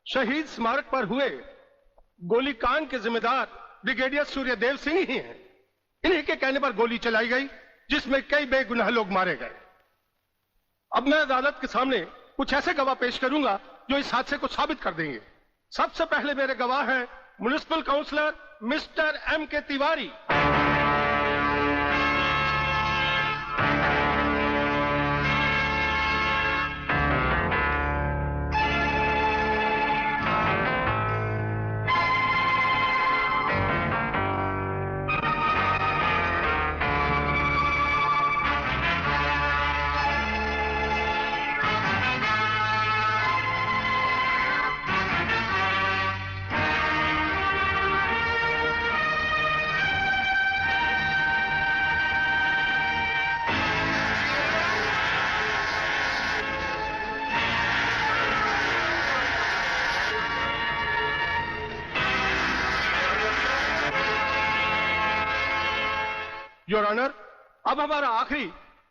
शहीद स्मारक पर हुए गोलीकांड के जिम्मेदार ब्रिगेडियर सूर्यदेव सिंह ही हैं। इन्हीं के कहने पर गोली चलाई गई, जिसमें कई बेगुनाह लोग मारे गए। अब मैं अदालत के सामने कुछ ऐसे गवाह पेश करूंगा जो इस हादसे को साबित कर देंगे। सबसे पहले मेरे गवाह हैं municipal councillor mister M.K. Tiwari. Your honour, अब हमारा आखिरी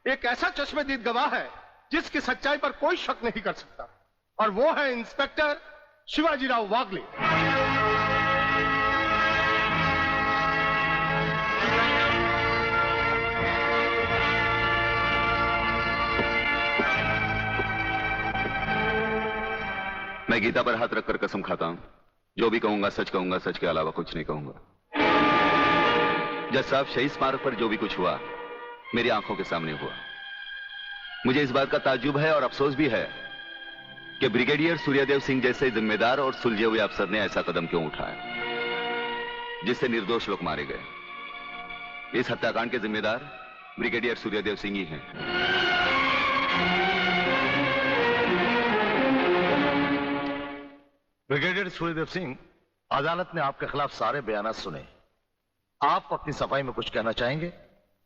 एक ऐसा चश्मदीद गवाह है जिसकी सच्चाई पर कोई शक नहीं कर सकता, और वो है इंस्पेक्टर शिवाजीराव वागले। मैं गीता पर हाथ रखकर कसम खाता हूं, जो भी कहूंगा सच कहूंगा, सच के अलावा कुछ नहीं कहूंगा। जज साहब, शहीद स्मारक पर जो भी कुछ हुआ मेरी आंखों के सामने हुआ। मुझे इस बात का ताज्जुब है और अफसोस भी है कि ब्रिगेडियर सूर्यदेव सिंह जैसे जिम्मेदार और सुलझे हुए अफसर ने ऐसा कदम क्यों उठाया जिससे निर्दोष लोग मारे गए। इस हत्याकांड के जिम्मेदार ब्रिगेडियर सूर्यदेव सिंह ही हैं। ब्रिगेडियर सूर्यदेव सिंह, अदालत ने आपके खिलाफ सारे बयान सुने। आप अपनी सफाई में कुछ कहना चाहेंगे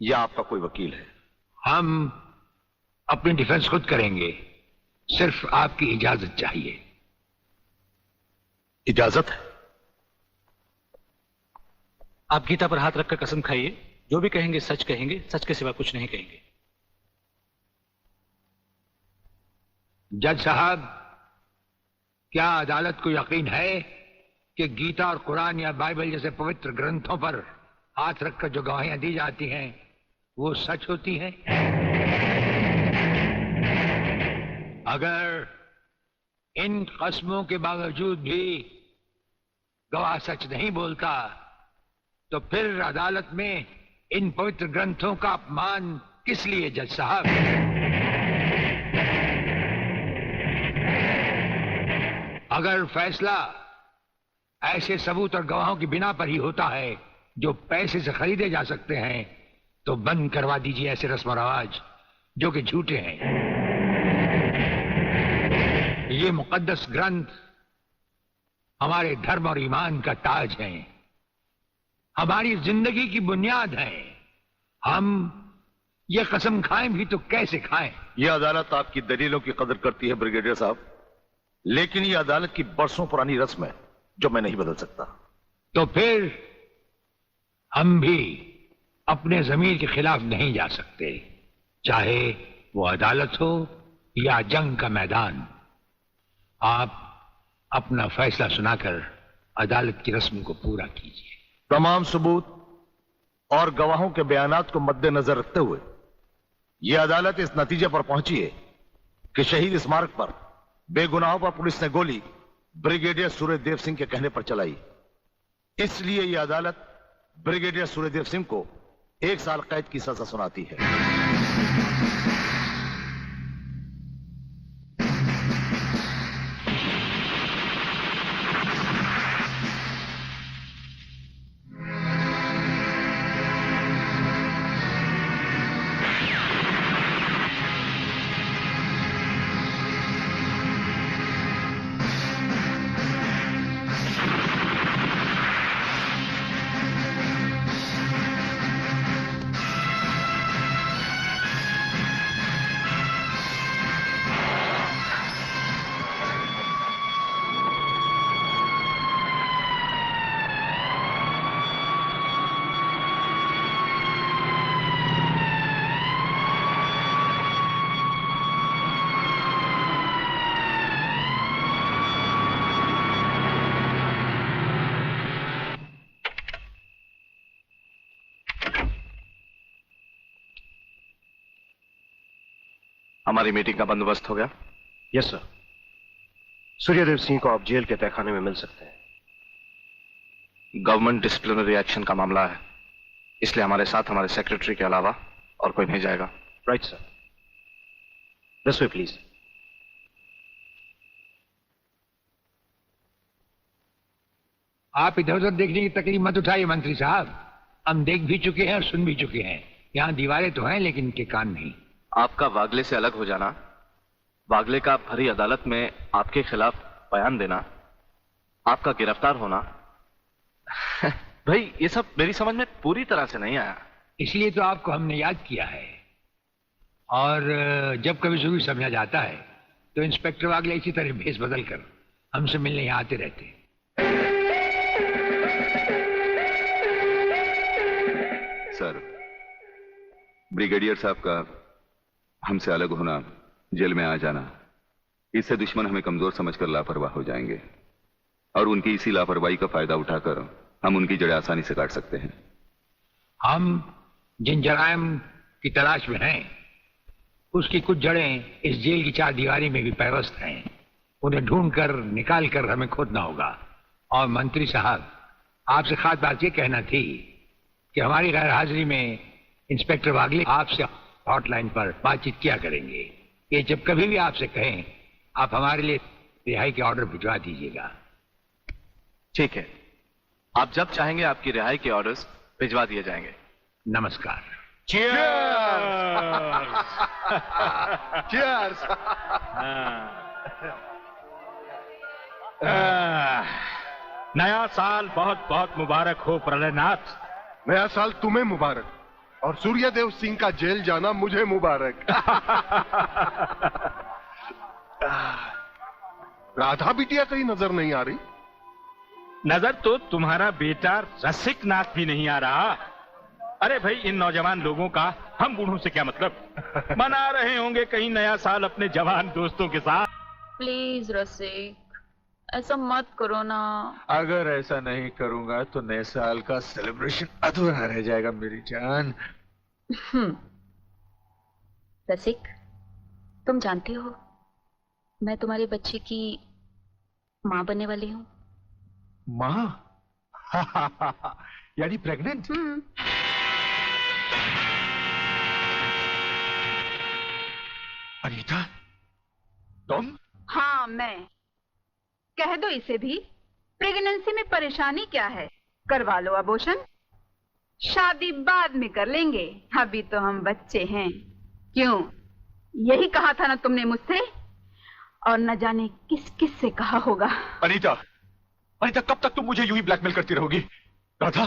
या आपका कोई वकील है? हम अपनी डिफेंस खुद करेंगे, सिर्फ आपकी इजाजत चाहिए। इजाजत है? आप गीता पर हाथ रखकर कसम खाइए, जो भी कहेंगे सच कहेंगे, सच के सिवा कुछ नहीं कहेंगे। जज साहब, क्या अदालत को यकीन है कि गीता और कुरान या बाइबल जैसे पवित्र ग्रंथों पर हाथ रखकर जो गवाहियां दी जाती हैं वो सच होती हैं? अगर इन कस्मों के बावजूद भी गवाह सच नहीं बोलता तो फिर अदालत में इन पवित्र ग्रंथों का अपमान किस लिए जज साहब? अगर फैसला ऐसे सबूत और गवाहों की बिना पर ही होता है जो पैसे से खरीदे जा सकते हैं, तो बंद करवा दीजिए ऐसे रस्म और रवाज जो कि झूठे हैं। ये मुकद्दस ग्रंथ हमारे धर्म और ईमान का ताज है, हमारी जिंदगी की बुनियाद है। हम ये कसम खाएं भी तो कैसे खाएं? यह अदालत आपकी दलीलों की कदर करती है ब्रिगेडियर साहब, लेकिन यह अदालत की बरसों पुरानी रस्म है जो मैं नहीं बदल सकता। तो फिर हम भी अपने जमीर के खिलाफ नहीं जा सकते, चाहे वो अदालत हो या जंग का मैदान। आप अपना फैसला सुनाकर अदालत की रस्म को पूरा कीजिए। तमाम सबूत और गवाहों के बयानात को मद्देनजर रखते हुए यह अदालत इस नतीजे पर पहुंची है कि शहीद स्मारक पर बेगुनाहों पर पुलिस ने गोली ब्रिगेडियर सूर्यदेव सिंह के कहने पर चलाई। इसलिए यह अदालत ब्रिगेडियर सूर्यदेव सिंह को 1 साल कैद की सजा सुनाती है। हमारी मीटिंग का बंदोबस्त हो गया? Yes sir. सूर्यदेव सिंह को आप जेल के तहखाने में मिल सकते हैं। गवर्नमेंट डिसिप्लिनरी एक्शन का मामला है, इसलिए हमारे साथ हमारे सेक्रेटरी के अलावा और कोई नहीं जाएगा। Right sir. This way please. आप इधर उधर देखने की तकलीफ मत उठाइए मंत्री साहब, हम देख भी चुके हैं और सुन भी चुके हैं। यहाँ दीवारें तो हैं लेकिन इनके कान नहीं। आपका वागले से अलग हो जाना, वागले का भरी अदालत में आपके खिलाफ बयान देना, आपका गिरफ्तार होना भाई ये सब मेरी समझ में पूरी तरह से नहीं आया। इसलिए तो आपको हमने याद किया है। और जब कभी सुबह समझा जाता है तो इंस्पेक्टर वागले इसी तरह भेस बदल कर हमसे मिलने यहाँ आते रहते हैं। सर, ब्रिगेडियर साहब का हमसे अलग होना, जेल में आ जाना, इससे दुश्मन हमें कमजोर समझकर लापरवाह हो जाएंगे और उनकी इसी लापरवाही का फायदा उठाकर हम उनकी जड़ें आसानी से काट सकते हैं। हम जिन जराइम की तलाश में हैं, उसकी कुछ जड़ें इस जेल की चार दीवारी में भी पैवस्त हैं। उन्हें ढूंढकर निकाल कर हमें खोदना होगा। और मंत्री साहब, आपसे खास बात ये कहना थी कि हमारी गैर हाजिरी में इंस्पेक्टर वागले आपसे हॉटलाइन पर बातचीत किया करेंगे। ये जब कभी भी आपसे कहें, आप हमारे लिए रिहाई के ऑर्डर भिजवा दीजिएगा। ठीक है, आप जब चाहेंगे आपकी रिहाई के ऑर्डर्स भिजवा दिए जाएंगे। नमस्कार। Cheers! नया साल बहुत बहुत मुबारक हो प्रलयनाथ। नया साल तुम्हें मुबारक और सूर्यदेव सिंह का जेल जाना मुझे मुबारक। राधा बिटिया कहीं नजर नहीं आ रही। नजर तो तुम्हारा बेटा रसिक नाथ भी नहीं आ रहा। अरे भाई, इन नौजवान लोगों का हम बूढ़ों से क्या मतलब। मना रहे होंगे कहीं नया साल अपने जवान दोस्तों के साथ। प्लीज रसिक, ऐसा मत करो ना। अगर ऐसा नहीं करूंगा तो नए साल का सेलिब्रेशन अधूरा रह जाएगा मेरी जान। रसिक, तुम जानते हो मैं तुम्हारे बच्चे की माँ बनने वाली हूँ। माँ? यानी प्रेग्नेंट? अनीता, तुम? हाँ मैं। कह दो इसे भी, प्रेगनेंसी में परेशानी क्या है, करवा लो अबॉर्शन। शादी बाद में कर लेंगे, अभी तो हम बच्चे हैं। क्यों, यही कहा था ना तुमने मुझसे, और न जाने किस किस से कहा होगा। अनीता, अनीता, कब तक तुम मुझे यूं ही ब्लैकमेल करती रहोगी? राधा,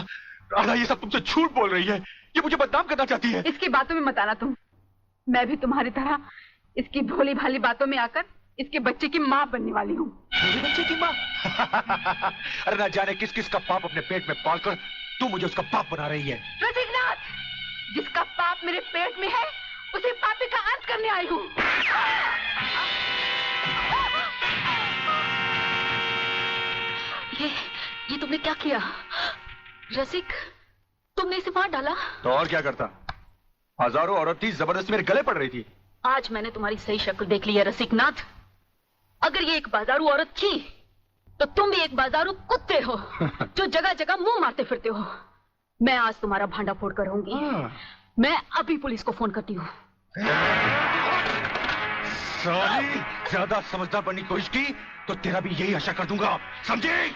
राधा ये सब तुमसे झूठ बोल रही है। ये मुझे बदनाम करना चाहती है। इसकी बातों में मत आना तुम। मैं भी तुम्हारी तरह इसकी भोली भाली बातों में आकर इसके बच्चे की माँ बनने वाली हूँ। बच्चे की माँ? अरे ना जाने किस किस का पाप अपने पेट में पालकर तू मुझे उसका पाप बना रही है। रसिकनाथ, जिसका पाप मेरे पेट में है उसे पापी का अंत करने आई हूँ। ये तुमने क्या किया? रसिक, तुमने इसे मार डाला? तो और क्या करता? हजारों औरतें जबरदस्ती मेरे गले पड़ रही थी। आज मैंने तुम्हारी सही शक्ल देख ली है रसिकनाथ। अगर ये एक बाजारू औरत थी तो तुम भी एक बाजारू कुत्ते हो जो जगह जगह मुंह मारते फिरते हो। मैं आज तुम्हारा भांडा फोड़ कर रहूंगी। मैं अभी पुलिस को फोन करती हूँ। साली, ज्यादा समझदार बनने की कोशिश की तो तेरा भी यही आशा कर दूंगा, समझे?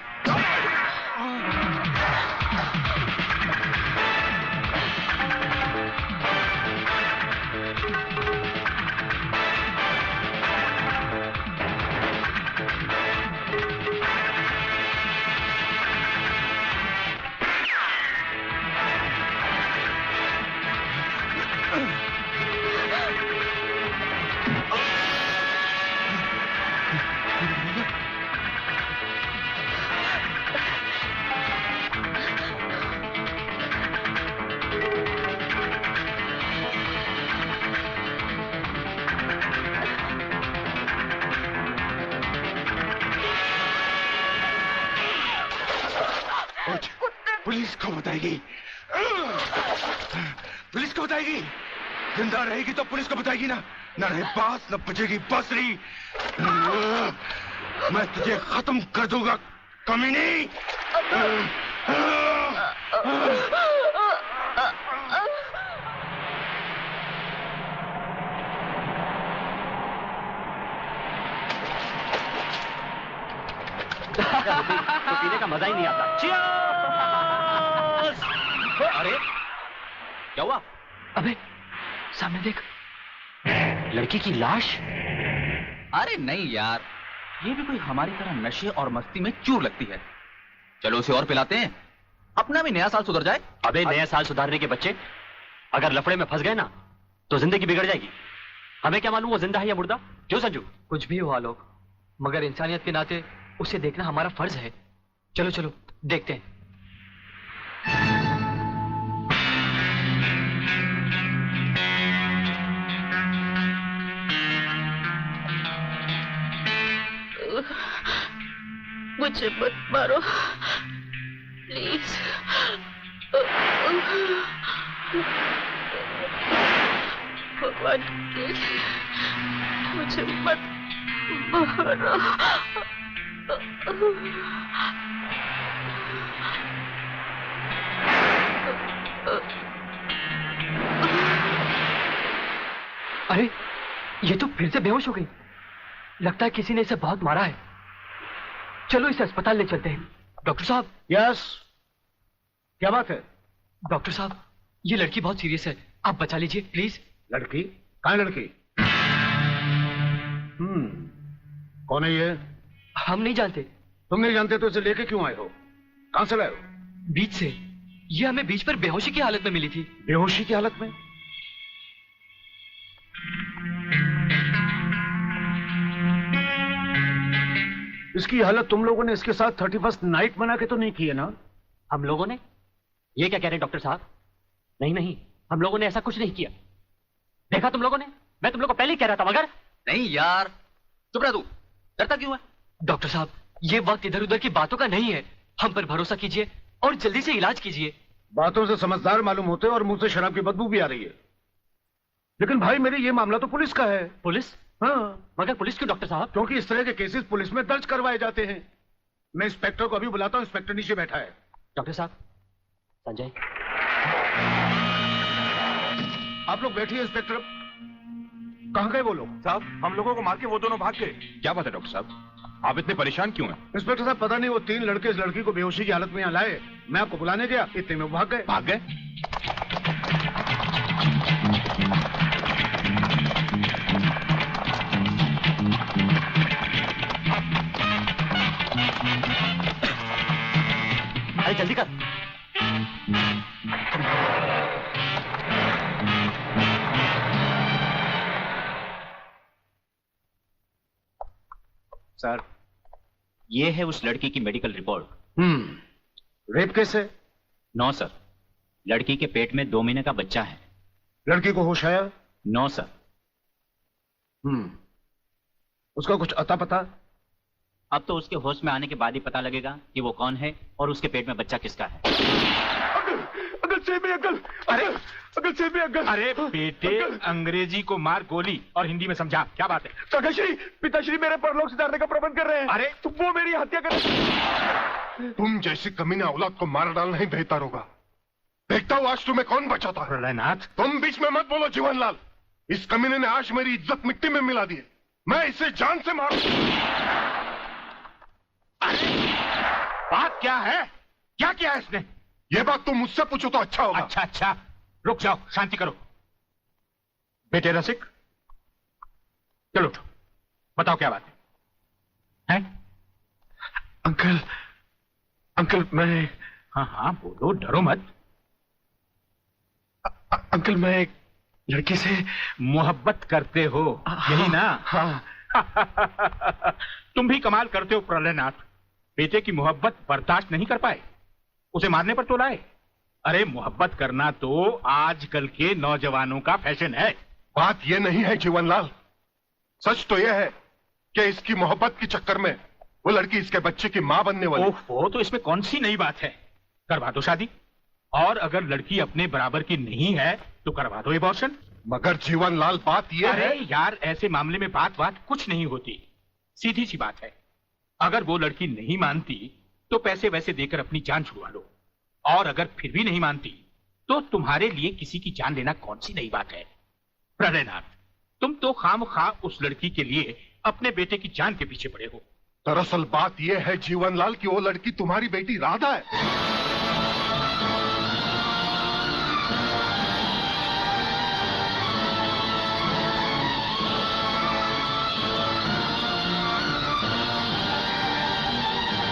पुलिस को बताएगी, पुलिस को बताएगी। जिंदा रहेगी तो पुलिस को बताएगी ना। न रहे बांस न बजेगी बांसुरी। मैं तुझे खत्म कर दूंगा कमीनी। तो पीने का मजा ही नहीं आता। अरे क्या हुआ? अबे सामने देख, लड़की की लाश। अरे नहीं यार, ये भी कोई हमारी तरह नशे और मस्ती में चूर लगती है। चलो उसे और पिलाते हैं, अपना भी नया साल सुधर जाए। अबे नया साल सुधारने के बच्चे, अगर लफड़े में फंस गए ना तो जिंदगी बिगड़ जाएगी। हमें क्या मालूम वो जिंदा है या मुर्दा? क्यों संजू? कुछ भी हुआ लोग, मगर इंसानियत के नाते उसे देखना हमारा फर्ज है। चलो चलो देखते हैं। मुझे मत मारो प्लीज। भगवान के लिए मुझे मत मारो। अरे ये तो फिर से बेहोश हो गई। लगता है किसी ने इसे बहुत मारा है। चलो इसे अस्पताल ले चलते हैं। डॉक्टर साहब। यस, क्या बात है? डॉक्टर साहब, ये लड़की बहुत सीरियस है, आप बचा लीजिए प्लीज। लड़की? कहाँ है लड़की? कौन है ये? हम नहीं जानते। तुम नहीं जानते तो इसे लेके क्यों आए हो? कहां से लाए हो? बीच से। ये हमें बीच पर बेहोशी की हालत में मिली थी। बेहोशी की हालत में? इसकी हालत तुम लोगों ने इसके साथ 31st नाइट बना के तो नहीं की है ना? हम लोगों ने? ये क्या कह रहे हैं डॉक्टर साहब? नहीं नहीं, हम लोगों ने ऐसा कुछ नहीं किया। देखा तुम लोगों ने? मैं तुम लोगों को पहले ही कह रहा था। मगर नहीं यार, चुप रह तू, डरता क्यों है? डॉक्टर साहब, ये वक्त इधर उधर की बातों का नहीं है। हम पर भरोसा कीजिए और जल्दी से इलाज कीजिए। बातों से समझदार मालूम होते और मुंह से शराब की बदबू भी आ रही है। लेकिन भाई मेरे ये मामला तो पुलिस का है। पुलिस? हाँ। मगर पुलिस क्यों डॉक्टर साहब? क्योंकि इस तरह के केसेस पुलिस में दर्ज करवाए जाते हैं। मैं इंस्पेक्टर को अभी बुलाता हूँ। इंस्पेक्टर नीचे बैठा है। डॉक्टर साहब, संजय। आप लोग बैठिए। इंस्पेक्टर, कहाँ गए वो लोग? साहब, हम लोगों को मार के वो दोनों भाग गए। क्या बात है डॉक्टर साहब, आप इतने परेशान क्यों हैं? इंस्पेक्टर साहब, पता नहीं वो 3 लड़के इस लड़की को बेहोशी की हालत में यहाँ लाए। मैं आपको बुलाने गया, इतने में वो भाग गए। भाग गए? अरे जल्दी कर। सर, ये है उस लड़की की मेडिकल रिपोर्ट। रेप केस है? नो सर, लड़की के पेट में 2 महीने का बच्चा है। लड़की को होश आया? No sir. उसका कुछ अता पता? अब तो उसके होश में आने के बाद ही पता लगेगा कि वो कौन है और उसके पेट में बच्चा किसका है। Uncle SEBI uncle. अरे अंकल सेबी अंकल। अरे बेटे, अंग्रेजी को मार गोली और हिंदी में समझा। क्या बात है? काकाश्री, पिताश्री मेरे परलोक सुधारने का प्रबंध कर रहे हैं। अरे तुम वो मेरी हत्या कर। तुम जैसी कमीना औलाद को मार डालना ही बेहतर होगा। देखता हूँ आज तुम्हें कौन बचाता है। प्रलयनाथ, तुम बीच में मत बोलो जीवनलाल। इस कमीने ने आज मेरी इज्जत मिट्टी में मिला दी है। मैं इसे जान से मारू। बात क्या है? क्या किया है इसने? ये बात तुम मुझसे पूछो तो अच्छा होगा। अच्छा अच्छा, रुक जाओ, शांति करो। बेटे रसिक, चलो उठो, बताओ क्या बात है? अंकल, अंकल मैं। हाँ हाँ बोलो, डरो मत। अंकल मैं एक लड़की से मोहब्बत करते हो, यही ना? हाँ। तुम भी कमाल करते हो प्रलयनाथ। बेटे की मोहब्बत बर्दाश्त नहीं कर पाए, उसे मारने पर तो लाए। अरे मोहब्बत करना तो आजकल के नौजवानों का फैशन है। बात यह नहीं है जीवनलाल, सच तो यह है कि इसकी मोहब्बत के चक्कर में वो लड़की इसके बच्चे की मां बनने वाली। ओहो, तो इसमें कौन सी नई बात है? करवा दो शादी। और अगर लड़की अपने बराबर की नहीं है तो करवा दो एबॉर्शन। मगर जीवनलाल बात यह अरे है। यार, ऐसे मामले में बात कुछ नहीं होती। सीधी सी बात है, अगर वो लड़की नहीं मानती तो पैसे वैसे देकर अपनी जान छुड़वा लो, और अगर फिर भी नहीं मानती तो तुम्हारे लिए किसी की जान लेना कौन सी नई बात है। प्रणयनाथ, तुम तो खामखा उस लड़की के लिए अपने बेटे की जान के पीछे पड़े हो। दरअसल बात यह है जीवनलाल कि वो लड़की तुम्हारी बेटी राधा है।